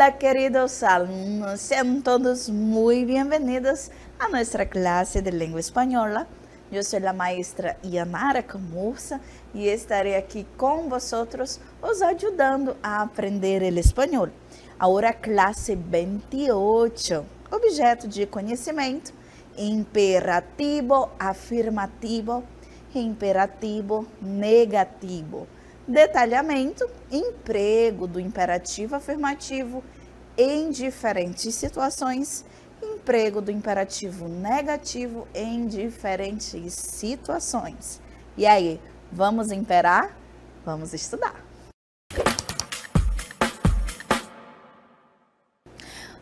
Hola, queridos alumnos, sean todos muy bienvenidos a nuestra clase de lengua española. Yo soy la maestra Yanara Camurça y estaré aquí con vosotros os ayudando a aprender el espanhol. Agora, classe 28, objeto de conhecimento, imperativo, afirmativo, imperativo, negativo. Detalhamento, emprego do imperativo afirmativo em diferentes situações, emprego do imperativo negativo em diferentes situações. E aí, vamos imperar? Vamos estudar.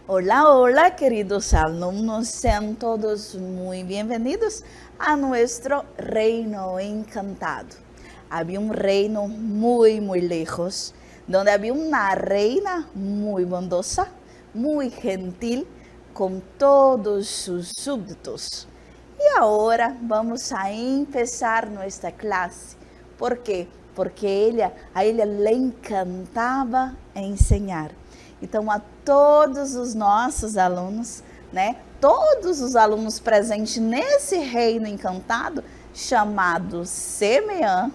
Hola, hola, queridos alumnos, sean todos muy bienvenidos a nuestro reino encantado. Había un reino muy, muy lejos, donde había una reina muy bondosa, muy gentil, con todos sus súbditos. Y ahora vamos a empezar nuestra clase. ¿Por qué? Porque a ella le encantava ensinar. Então, a todos os nossos alunos, né? Todos os alunos presentes nesse reino encantado, chamado Semean,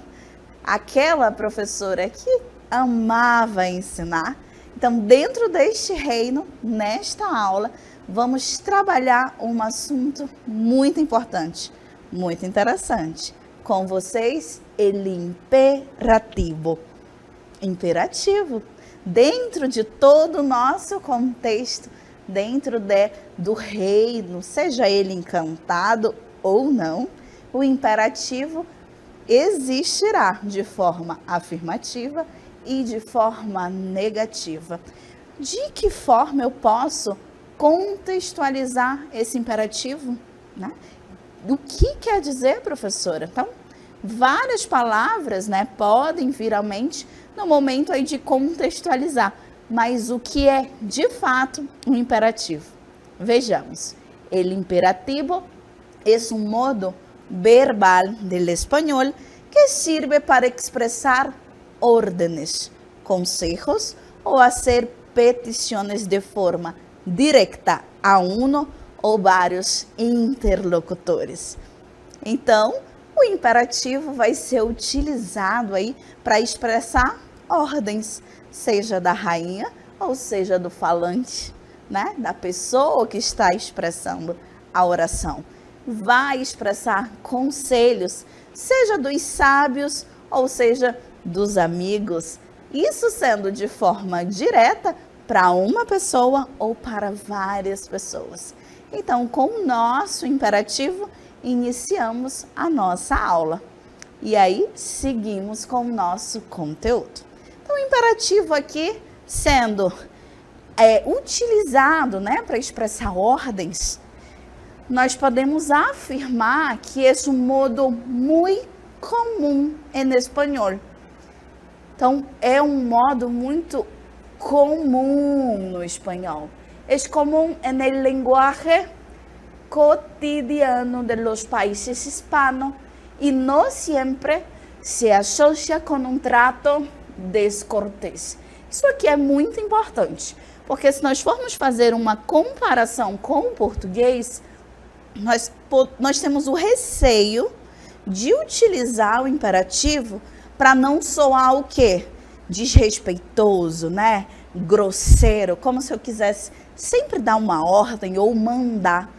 aquela professora que amava ensinar. Então, dentro deste reino, nesta aula, vamos trabalhar um assunto muito importante, muito interessante. Com vocês, el imperativo. Imperativo. Dentro de todo o nosso contexto, dentro do reino, seja ele encantado ou não, o imperativo existirá de forma afirmativa e de forma negativa. De que forma eu posso contextualizar esse imperativo, né? O que quer dizer, professora? Então, várias palavras, né, podem vir à mente no momento aí de contextualizar, mas o que é de fato um imperativo? Vejamos, el imperativo es un modo verbal del español que sirve para expresar órdenes, consejos o hacer peticiones de forma directa a uno ou vários interlocutores. Então, o imperativo vai ser utilizado aí para expressar ordens, seja da rainha ou seja do falante, né? Da pessoa que está expressando a oração. Vai expressar conselhos, seja dos sábios ou seja dos amigos. Isso sendo de forma direta para uma pessoa ou para várias pessoas. Então, com o nosso imperativo, iniciamos a nossa aula. E aí, seguimos com o nosso conteúdo. Então, o imperativo aqui sendo utilizado, né, para expressar ordens, nós podemos afirmar que é um modo muito comum em espanhol. Então, é um modo muito comum no espanhol. É comum no lenguaje cotidiano de los países hispanos y no siempre se asocia com um trato descortés. Isso aqui é muito importante, porque se nós formos fazer uma comparação com o português, nós temos o receio de utilizar o imperativo para não soar o quê? Desrespeitoso, né? Grosseiro, como se eu quisesse sempre dar uma ordem ou mandar,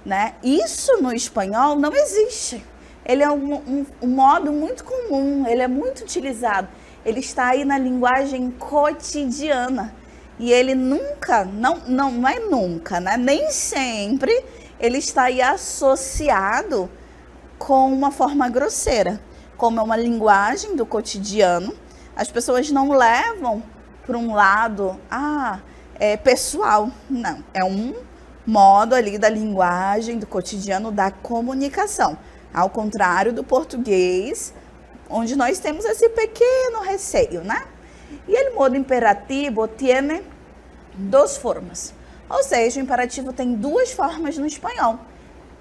né? Isso no espanhol não existe. Ele é um modo muito comum, ele é muito utilizado. Ele está aí na linguagem cotidiana. E ele nunca, não é nunca, né? Nem sempre ele está aí associado com uma forma grosseira. Como é uma linguagem do cotidiano, as pessoas não levam para um lado pessoal. Não, é um modo ali da linguagem, do cotidiano, da comunicação. Ao contrário do português, onde nós temos esse pequeno receio, né? E o modo imperativo tem duas formas. Ou seja, o imperativo tem duas formas no espanhol.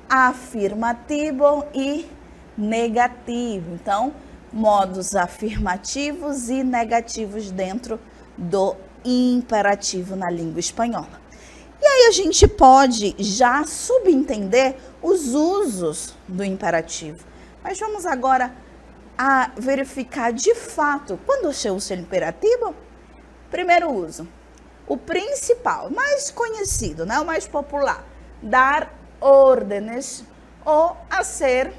Afirmativo e negativo. Então, modos afirmativos e negativos dentro do imperativo na língua espanhola. E aí a gente pode já subentender os usos do imperativo. Mas vamos agora a verificar de fato quando se usa o imperativo. Primeiro uso, o principal, mais conhecido, né, o mais popular, dar órdenes ou hacer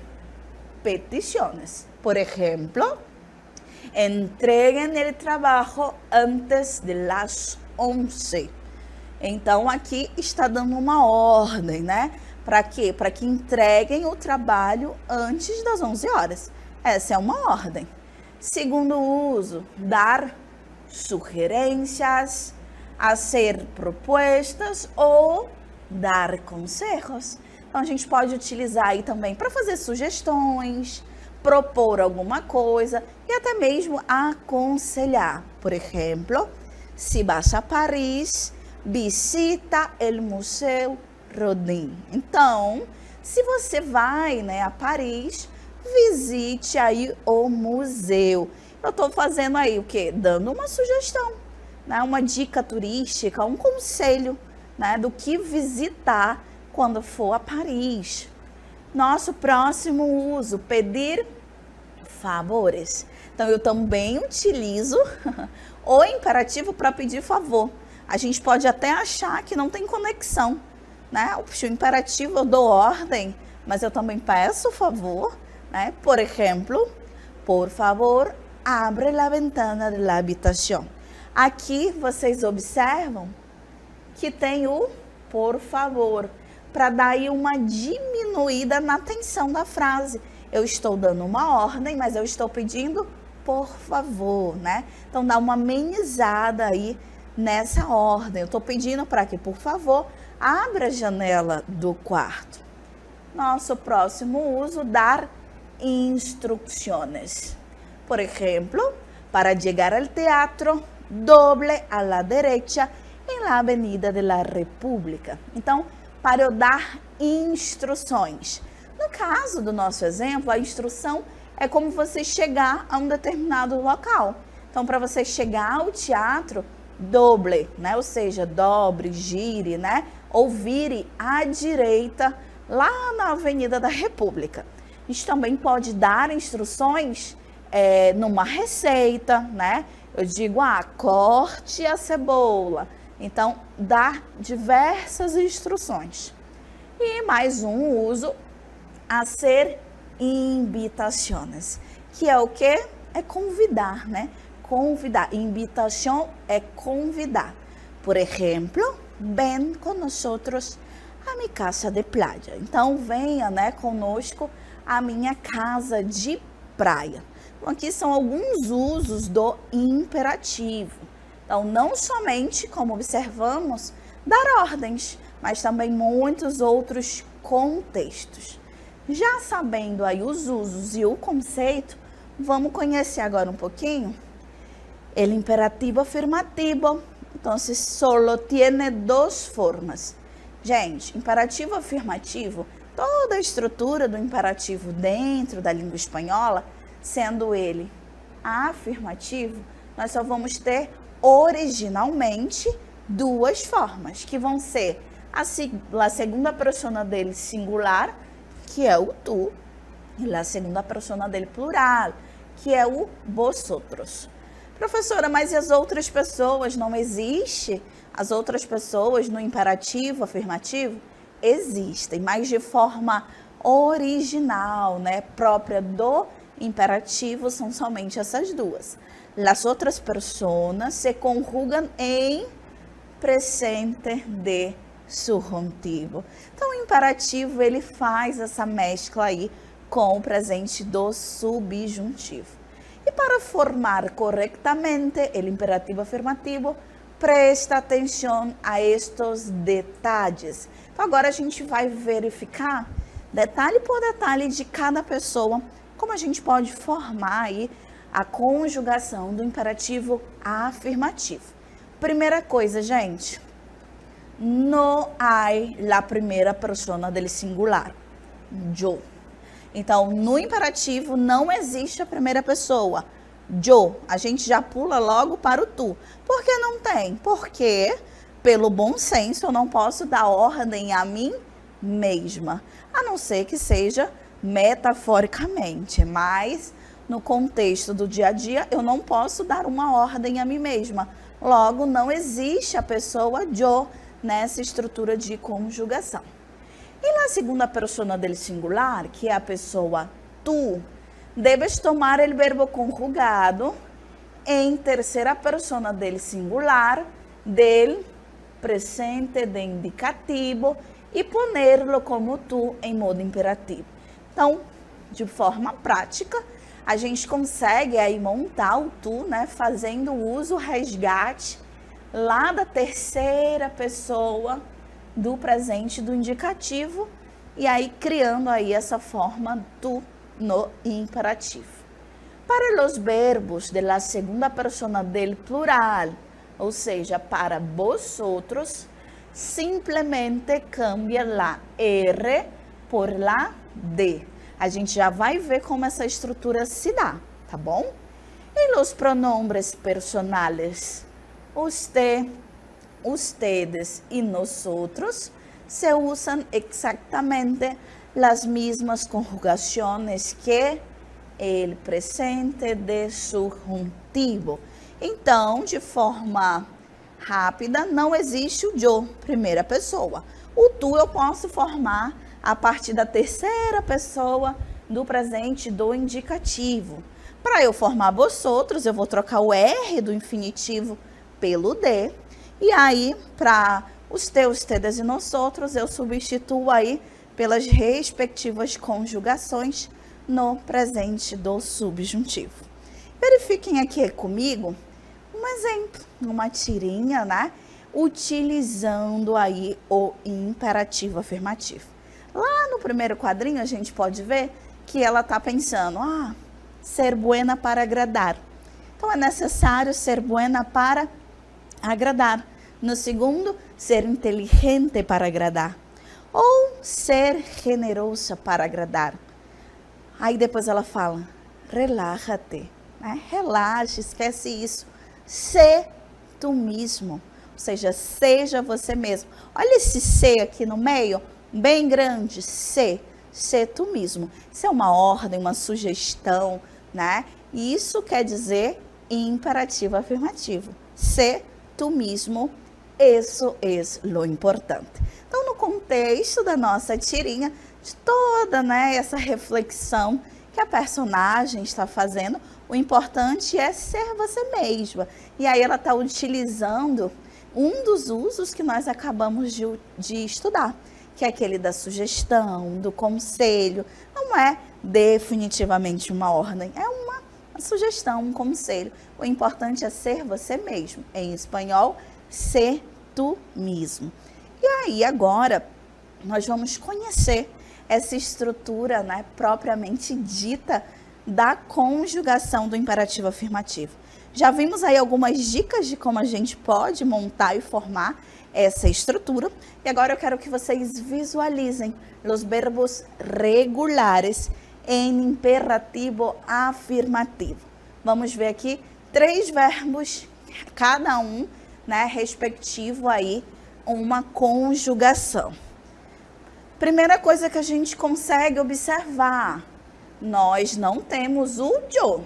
peticiones. Por ejemplo, entreguen el trabajo antes de las 11. Então, aqui está dando uma ordem, né? Para quê? Para que entreguem o trabalho antes das 11 horas. Essa é uma ordem. Segundo uso, dar sugerências, fazer propostas ou dar conselhos. Então, a gente pode utilizar aí também para fazer sugestões, propor alguma coisa e até mesmo aconselhar. Por exemplo, se vas a Paris, visita el Museu Rodin. Então, se você vai, né, a Paris, visite aí o museu. Eu estou fazendo aí o quê? Dando uma sugestão, né, uma dica turística, um conselho, né, do que visitar quando for a Paris. Nosso próximo uso, pedir favores. Então, eu também utilizo o imperativo para pedir favor. A gente pode até achar que não tem conexão, né? O imperativo eu dou ordem, mas eu também peço favor, né? Por exemplo, por favor, abre a ventana da habitação. Aqui vocês observam que tem o por favor, para dar aí uma diminuída na tensão da frase. Eu estou dando uma ordem, mas eu estou pedindo por favor, né? Então dá uma amenizada aí nessa ordem. Eu estou pedindo para que, por favor, abra a janela do quarto. Nosso próximo uso, dar instrucciones. Por exemplo, para chegar ao teatro, doble a la derecha em la Avenida de la República. Então, para eu dar instruções. No caso do nosso exemplo, a instrução é como você chegar a um determinado local. Então, para você chegar ao teatro, doble, né? Ou seja, dobre, gire, né? Ou vire à direita lá na Avenida da República. A gente também pode dar instruções numa receita, né? Eu digo, corte a cebola. Então, dar diversas instruções. E mais um uso, hacer invitações, que é o quê? É convidar, né? Convidar. Invitação é convidar. Por exemplo, ven con nosotros a mi casa de playa. Então, venha, né, conosco a minha casa de praia. Então, aqui são alguns usos do imperativo. Então, não somente, como observamos, dar ordens, mas também muitos outros contextos. Já sabendo aí os usos e o conceito, vamos conhecer agora um pouquinho el imperativo afirmativo. Então, solo tiene duas formas. Gente, imperativo afirmativo, toda a estrutura do imperativo dentro da língua espanhola, sendo ele afirmativo, nós só vamos ter originalmente duas formas, que vão ser a segunda persona dele singular, que é o tu, e a segunda persona dele plural, que é o vosotros. Professora, mas e as outras pessoas? Não existe as outras pessoas no imperativo afirmativo? Existem, mas de forma original, né, própria do imperativo, são somente essas duas. As outras personas se conjugam em presente de subjuntivo. Então, o imperativo, ele faz essa mescla aí com o presente do subjuntivo. E para formar corretamente o imperativo afirmativo, presta atenção a estes detalhes. Então, agora a gente vai verificar, detalhe por detalhe de cada pessoa, como a gente pode formar aí a conjugação do imperativo afirmativo. Primeira coisa, gente, não há la primeira persona del singular, yo. Então, no imperativo não existe a primeira pessoa, yo, a gente já pula logo para o tu. Por que não tem? Porque, pelo bom senso, eu não posso dar ordem a mim mesma, a não ser que seja metaforicamente, mas no contexto do dia a dia eu não posso dar uma ordem a mim mesma. Logo, não existe a pessoa yo nessa estrutura de conjugação. E na segunda persona del singular, que é a pessoa tu, debes tomar o verbo conjugado em terceira persona del singular, del presente de indicativo e ponerlo como tu em modo imperativo. Então, de forma prática, a gente consegue aí montar o tu, né, fazendo uso, resgate lá da terceira pessoa do presente do indicativo e aí criando aí essa forma tu no imperativo. Para os verbos de la segunda persona del plural, ou seja, para vosotros, simplesmente cambia la R por la D. A gente já vai ver como essa estrutura se dá, tá bom? E os pronombres personales, usted, ustedes y nosotros, se usan exactamente las mismas conjugaciones que el presente de subjuntivo. Então, de forma rápida, não existe o yo, primeira pessoa. O tu eu posso formar a partir da terceira pessoa do presente do indicativo. Para eu formar vosotros, eu vou trocar o R do infinitivo pelo D. E aí, para usted, ustedes e nosotros, eu substituo aí pelas respectivas conjugações no presente do subjuntivo. Verifiquem aqui comigo um exemplo, uma tirinha, né? Utilizando aí o imperativo afirmativo. Lá no primeiro quadrinho a gente pode ver que ela está pensando, ser buena para agradar. Então é necessário ser buena para agradar. No segundo, ser inteligente para agradar. Ou ser generosa para agradar. Aí depois ela fala, relájate, né? Relaxe, esquece isso. Sê tu mesmo, ou seja, seja você mesmo. Olha esse ser aqui no meio, bem grande, sê tu mesmo. Isso é uma ordem, uma sugestão, né? E isso quer dizer imperativo afirmativo. Sê tu mesmo, isso é lo importante. Então, no contexto da nossa tirinha, de toda, né, essa reflexão que a personagem está fazendo, o importante é ser você mesma. E aí ela está utilizando um dos usos que nós acabamos de estudar, que é aquele da sugestão, do conselho. Não é definitivamente uma ordem, é uma sugestão, um conselho. O importante é ser você mesmo. Em espanhol, ser tu mesmo. E aí agora nós vamos conhecer essa estrutura, né, propriamente dita da conjugação do imperativo afirmativo. Já vimos aí algumas dicas de como a gente pode montar e formar essa estrutura. E agora eu quero que vocês visualizem os verbos regulares em imperativo afirmativo. Vamos ver aqui 3 verbos, cada um, né, respectivo aí uma conjugação. Primeira coisa que a gente consegue observar, nós não temos o yo,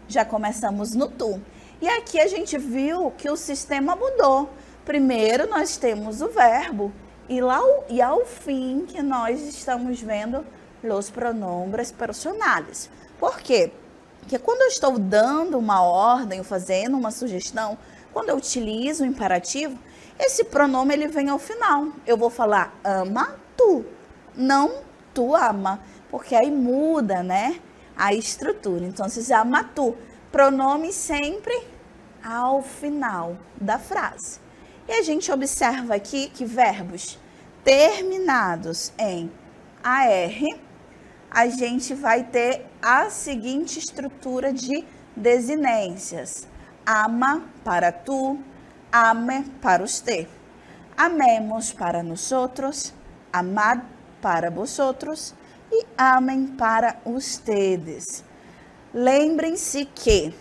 já começamos no tu. E aqui a gente viu que o sistema mudou. Primeiro nós temos o verbo e ao fim que nós estamos vendo os pronombres personales. Por quê? Porque quando eu estou dando uma ordem, fazendo uma sugestão, quando eu utilizo o imperativo, esse pronome ele vem ao final. Eu vou falar ama tu, não tu ama, porque aí muda, né, a estrutura. Então, se ama tu, pronome sempre ao final da frase. E a gente observa aqui que verbos terminados em AR, a gente vai ter a seguinte estrutura de desinências. Ama para tu, ame para usted. Amemos para nosotros, amad para vosotros e amem para ustedes. Lembrem-se que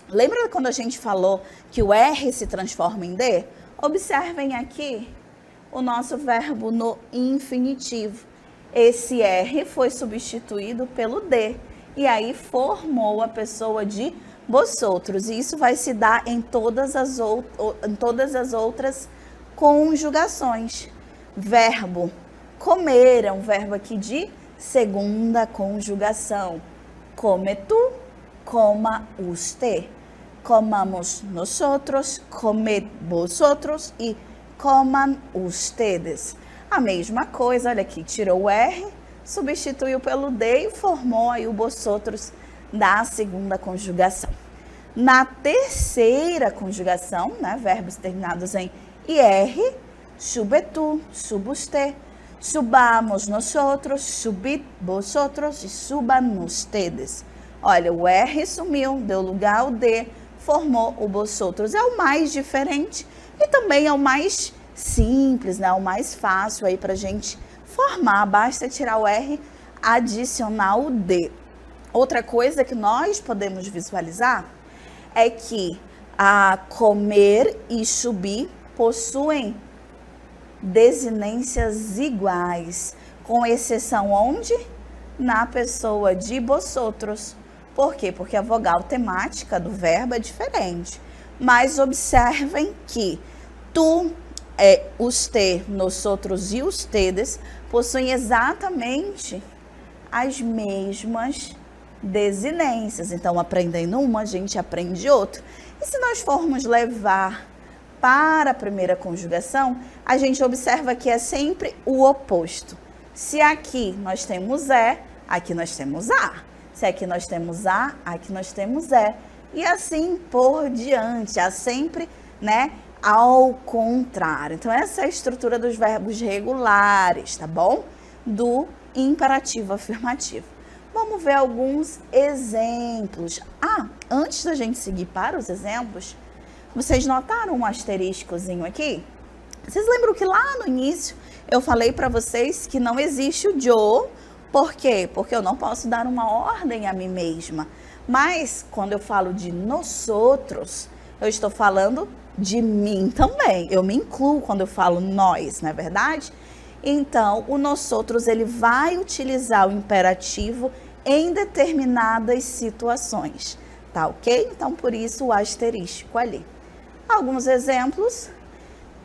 Lembra quando a gente falou que o R se transforma em D? Observem aqui o nosso verbo no infinitivo. Esse R foi substituído pelo D e aí formou a pessoa de vosotros. E isso vai se dar em todas as outras conjugações. Verbo comer é um verbo aqui de segunda conjugação. Come tu, coma usted. Comamos nosotros, comed vosotros e comam ustedes. A mesma coisa, olha aqui, tirou o R, substituiu pelo D e formou aí o vosotros da segunda conjugação. Na terceira conjugação, né, verbos terminados em IR, sube tu, sube usted, subamos nosotros, subid vosotros e subam ustedes. Olha, o R sumiu, deu lugar ao D, formou o vosotros. É o mais diferente e também é o mais simples, né? O mais fácil aí pra gente formar. Basta tirar o R, adicionar o D. Outra coisa que nós podemos visualizar é que a comer e subir possuem desinências iguais, com exceção onde? Na pessoa de vosotros. Por quê? Porque a vogal temática do verbo é diferente. Mas observem que tu, usted, nosotros e ustedes possuem exatamente as mesmas desinências. Então, aprendendo uma, a gente aprende outra. E se nós formos levar para a primeira conjugação, a gente observa que é sempre o oposto. Se aqui nós temos aqui nós temos a. Se aqui nós temos a, aqui nós temos e assim por diante. Há sempre, né, ao contrário. Então, essa é a estrutura dos verbos regulares, tá bom? Do imperativo afirmativo. Vamos ver alguns exemplos. Antes da gente seguir para os exemplos, vocês notaram um asteriscozinho aqui? Vocês lembram que lá no início eu falei para vocês que não existe o yo? Por quê? Porque eu não posso dar uma ordem a mim mesma. Mas quando eu falo de nosotros, eu estou falando de mim também. Eu me incluo quando eu falo nós, não é verdade? Então, o nosotros, ele vai utilizar o imperativo em determinadas situações, tá ok? Então, por isso o asterístico ali. Alguns exemplos.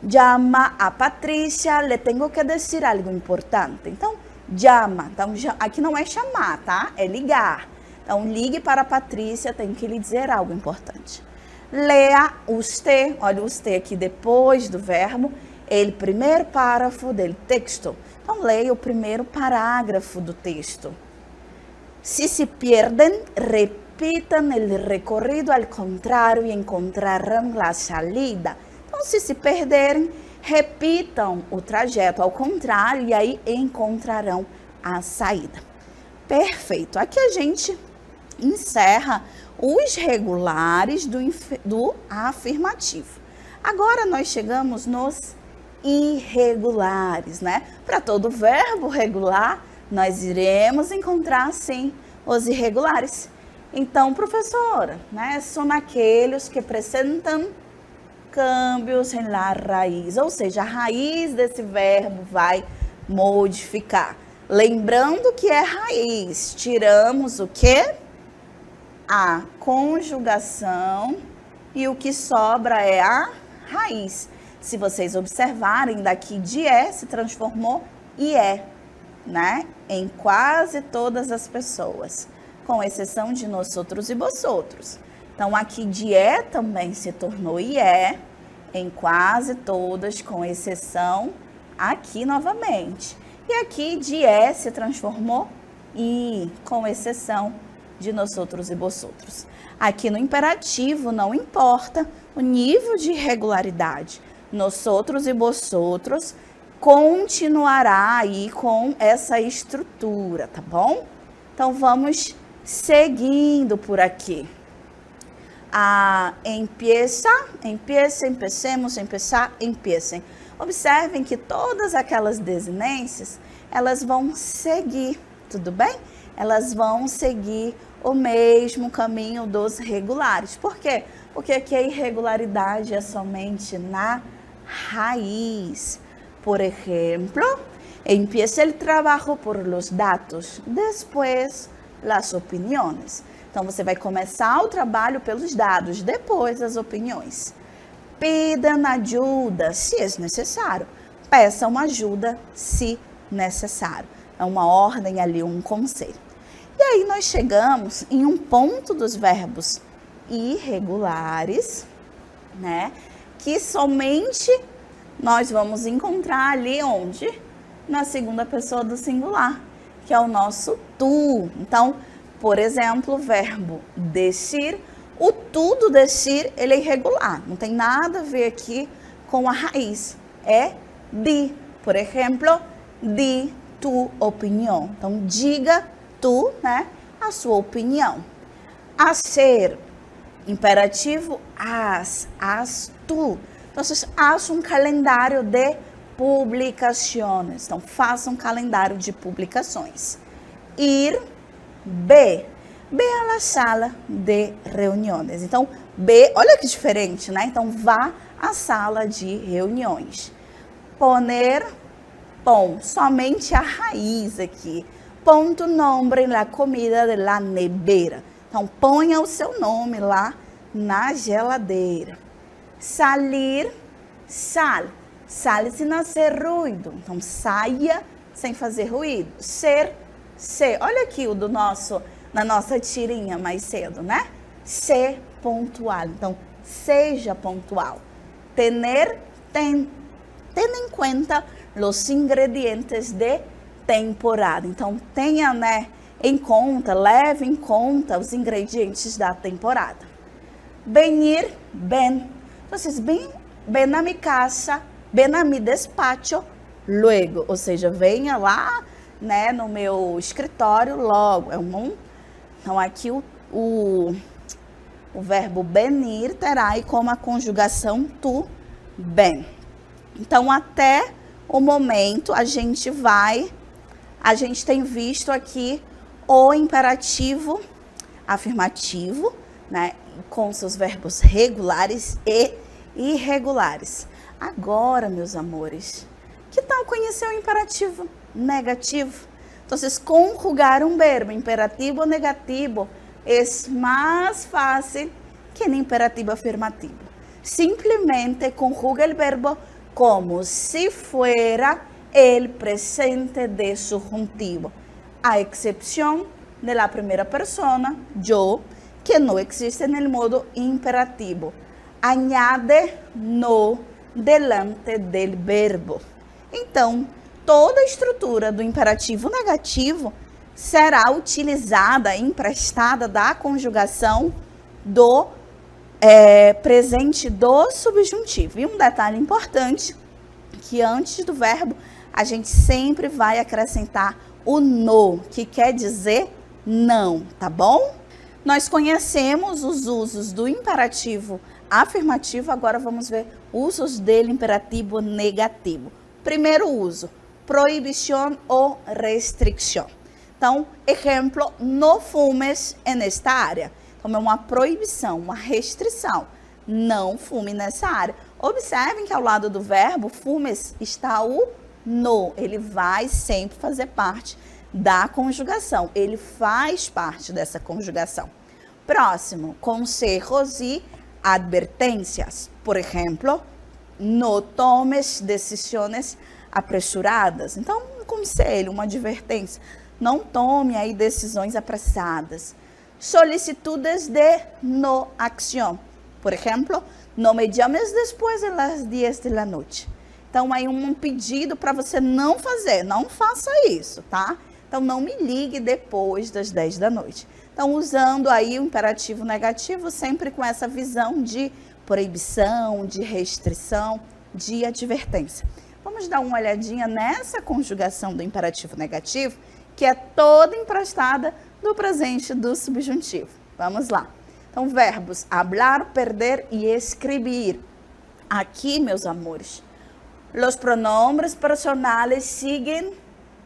Llama a Patrícia, le tengo que decir algo importante. Então, llama. Então, aqui não é chamar, tá? É ligar. Então, ligue para a Patrícia, tem que lhe dizer algo importante. Lea usted, olha o usted aqui depois do verbo, ele primeiro parágrafo del texto. Então, leia o primeiro parágrafo do texto. Si se pierden, repitan el recorrido al contrário e encontrarão la salida. Então, se perderem, repitam o trajeto ao contrário e aí encontrarão a saída. Perfeito. Aqui a gente encerra os regulares do afirmativo. Agora nós chegamos nos irregulares, né? Para todo verbo regular, nós iremos encontrar, sim, os irregulares. Então, professora, né? São aqueles que apresentam câmbios em la raiz, ou seja, a raiz desse verbo vai modificar. Lembrando que é raiz, tiramos o quê? A conjugação e o que sobra é a raiz. Se vocês observarem, daqui de se transformou em né? Em quase todas as pessoas, com exceção de nosotros e vosotros. Então, aqui de também se tornou em quase todas, com exceção aqui novamente. E aqui de se transformou em, com exceção de nosotros e vosotros. Aqui no imperativo não importa o nível de irregularidade. Nosotros e vosotros continuará aí com essa estrutura, tá bom? Então, vamos seguindo por aqui. Empecemos, empezar, empiecem. Observem que todas aquelas desinências, elas vão seguir, tudo bem? Elas vão seguir o mesmo caminho dos regulares. Por quê? Porque aqui a irregularidade é somente na raiz. Por exemplo, empieza el trabajo por los datos, después las opiniones. Então, você vai começar o trabalho pelos dados, depois as opiniões. Pidan ajuda, se é necessário. Peçam ajuda, se necessário. É uma ordem ali, um conselho. E aí, nós chegamos em um ponto dos verbos irregulares, né? Que somente nós vamos encontrar ali onde? Na segunda pessoa do singular, que é o nosso tu. Então, por exemplo, o verbo decir, o tu do decir, ele é irregular. Não tem nada a ver aqui com a raiz. É di. Por exemplo, di tu opinião. Então, diga tu, né, a sua opinião. Hacer, imperativo, haz tu. Então, haz um calendário de publicações. Então, faça um calendário de publicações. Ir, B a la sala de reuniões. Então, B, olha que diferente, né? Então, vá à sala de reuniões. Poner, pon, somente a raiz aqui. Pon tu nombre na comida de la nevera. Então, ponha o seu nome lá na geladeira. Salir, sal. Sale sem fazer ruído. Então, saia sem fazer ruído. Ser, olha aqui o do nosso, na nossa tirinha mais cedo, né? Ser pontual. Então, seja pontual. Tener, ten em conta os ingredientes de temporada. Então, tenha, né, em conta, leve em conta os ingredientes da temporada. Venir, ven. Então, ven a mi casa, ven a mi despacho, luego. Ou seja, venha lá, né, no meu escritório logo. Então, aqui o verbo venir terá aí como a conjugação tu, ven. Então, até o momento, a gente tem visto aqui o imperativo afirmativo, né, com seus verbos regulares e irregulares. Agora, meus amores, que tal conhecer o imperativo negativo? Então, conjugar um verbo imperativo ou negativo é mais fácil que no imperativo afirmativo. Simplesmente conjuga o verbo como se fuera el presente de subjuntivo, a excepción de la primera persona, yo, que no existe en el modo imperativo. Añade no delante del verbo. Então, toda a estrutura do imperativo negativo será utilizada, emprestada da conjugação do presente do subjuntivo. E um detalhe importante, que antes do verbo, a gente sempre vai acrescentar o no, que quer dizer não, tá bom? Nós conhecemos os usos do imperativo afirmativo, agora vamos ver usos dele imperativo negativo. Primeiro uso, proibição ou restrição. Então, exemplo, no fumes nesta área. Então, é uma proibição, uma restrição. Não fume nessa área. Observem que ao lado do verbo fumes está o no. Ele vai sempre fazer parte da conjugação. Ele faz parte dessa conjugação. Próximo, consejos e advertências. Por exemplo, no tomes decisões apresuradas. Então, um conselho, uma advertência. Não tome aí decisões apressadas. Solicitudes de no acción. Por exemplo, não me llames depois das 10 da noite. Então, aí um pedido para você não fazer. Não faça isso, tá? Então, não me ligue depois das 10 da noite. Então, usando aí o imperativo negativo, sempre com essa visão de proibição, de restrição, de advertência. Vamos dar uma olhadinha nessa conjugação do imperativo negativo, que é toda emprestada do presente do subjuntivo. Vamos lá. Então, verbos hablar, perder e escrever. Aqui, meus amores, os pronombres personais seguem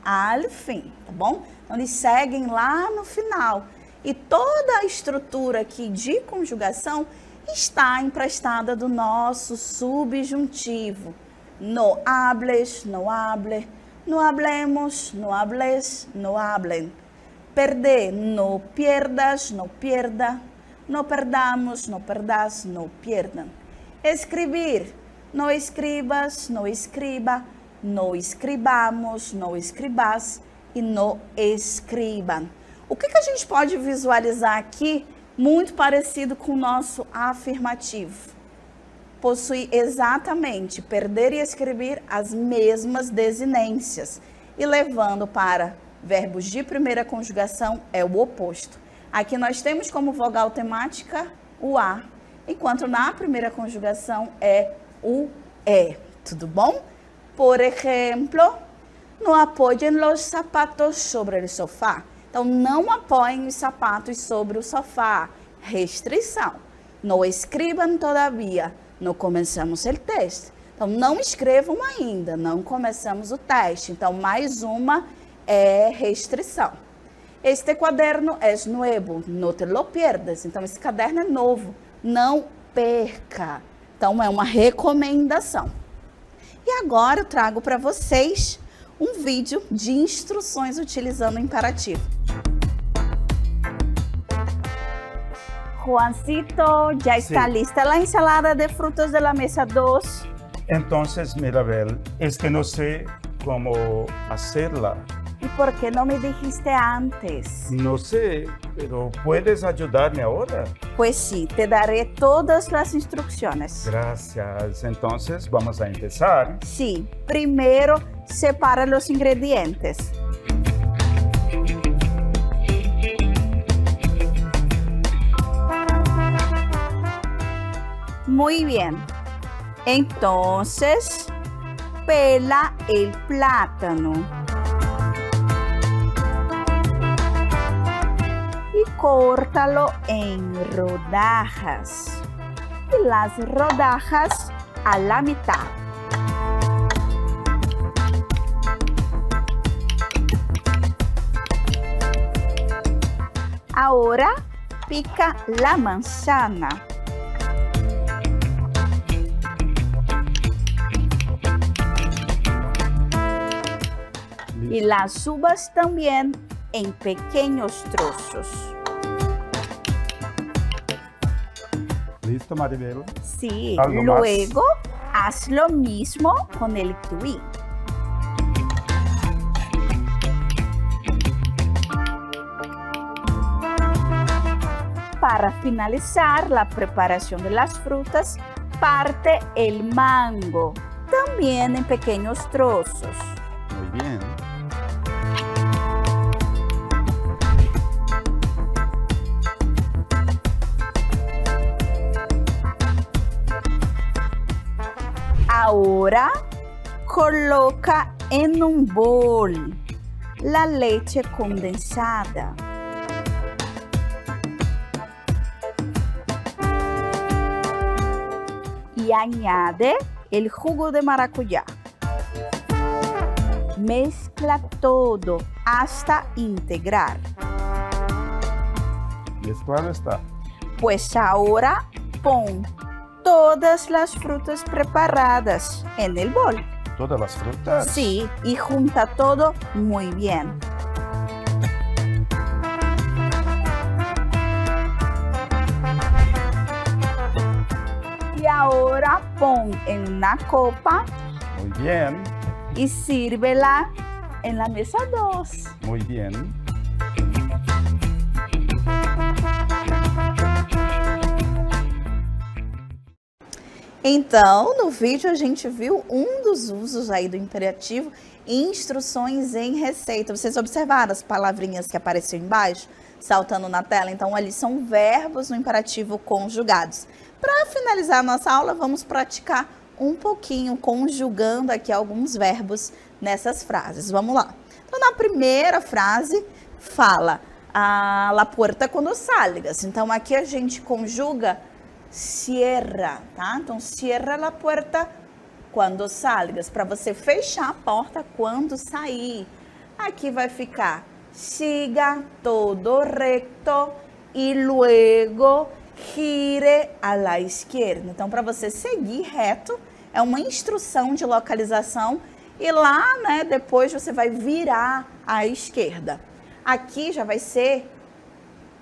ao fim, tá bom? Então, eles seguem lá no final. E toda a estrutura aqui de conjugação está emprestada do nosso subjuntivo. No hables, no hable, no hablemos, no hables, no hablen. Perder, no pierdas, no pierda. No perdamos, no perdas, no pierdan. Escribir, no escribas, no escriba, no escribamos, no escribas e no escriban. O que a gente pode visualizar aqui, muito parecido com o nosso afirmativo? Possui exatamente perder e escrever as mesmas desinências. E levando para verbos de primeira conjugação é o oposto. Aqui nós temos como vogal temática o A, enquanto na primeira conjugação é o E. Tudo bom? Por exemplo, não apoiem os sapatos sobre o sofá. Então, não apoiem os sapatos sobre o sofá. Restrição. Não escrevam todavia. Não começamos o teste. Então, não escrevam ainda. Não começamos o teste. Então, mais uma é restrição. Este quaderno é novo. Não te lo pierdas. Então, esse caderno é novo. Não perca. Então, é uma recomendação. E agora eu trago para vocês um vídeo de instruções utilizando o imperativo. Juancito, já está lista a ensalada de frutas de la mesa 2? Entonces, Mirabel, es que no sé cómo hacerla. ¿Y por qué no me dijiste antes? No sé, pero ¿puedes ayudarme ahora? Pues sí, te daré todas las instrucciones. Gracias. Entonces, vamos a empezar. Sí, primero separa los ingredientes. Muy bien. Entonces, pela el plátano. Y córtalo en rodajas. Y las rodajas a la mitad. Ahora pica la manzana. Y las uvas también en pequeños trozos. ¿Listo, Maribel? Sí, ¿Algo luego más? haz lo mismo con el kiwi. Para finalizar la preparación de las frutas, parte el mango, también en pequeños trozos. Muy bien. Ahora coloca en un bol la leche condensada. Y añade el jugo de maracuyá. Mezcla todo hasta integrar. Mezclado está. Pues ahora pon todas las frutas preparadas en el bol. ¿Todas las frutas? Sí, y junta todo muy bien. Y ahora pon en una copa Muy bien. y sírvela en la mesa 2. Muy bien. Então, no vídeo a gente viu um dos usos aí do imperativo, instruções em receita. Vocês observaram as palavrinhas que apareceram embaixo, saltando na tela? Então, ali são verbos no imperativo conjugados. Para finalizar a nossa aula, vamos praticar um pouquinho, conjugando aqui alguns verbos nessas frases. Vamos lá. Então, na primeira frase, fala a la puerta cuando salgas. Então, aqui a gente conjuga cierra, tá? Então, cierra la puerta quando salgas, para você fechar a porta quando sair. Aqui vai ficar siga todo recto e luego gire a la izquierda. Então, para você seguir reto, é uma instrução de localização e lá, né, depois você vai virar à esquerda. Aqui já vai ser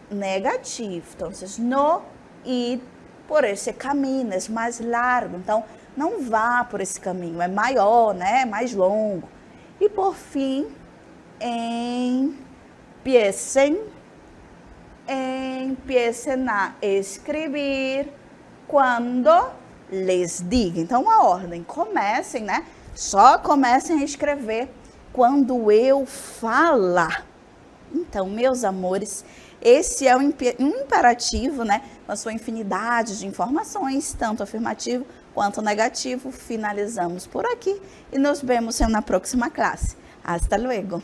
negativo. Então, no ir por esse caminho, é mais largo. Então, não vá por esse caminho, é maior, né, mais longo. E por fim, empiecen a escrever quando les diga. Então, a ordem, comecem, né? Só comecem a escrever quando eu falar. Então, meus amores, esse é um imperativo, né? Com a sua infinidade de informações, tanto afirmativo quanto negativo. Finalizamos por aqui e nos vemos na próxima classe. Hasta luego!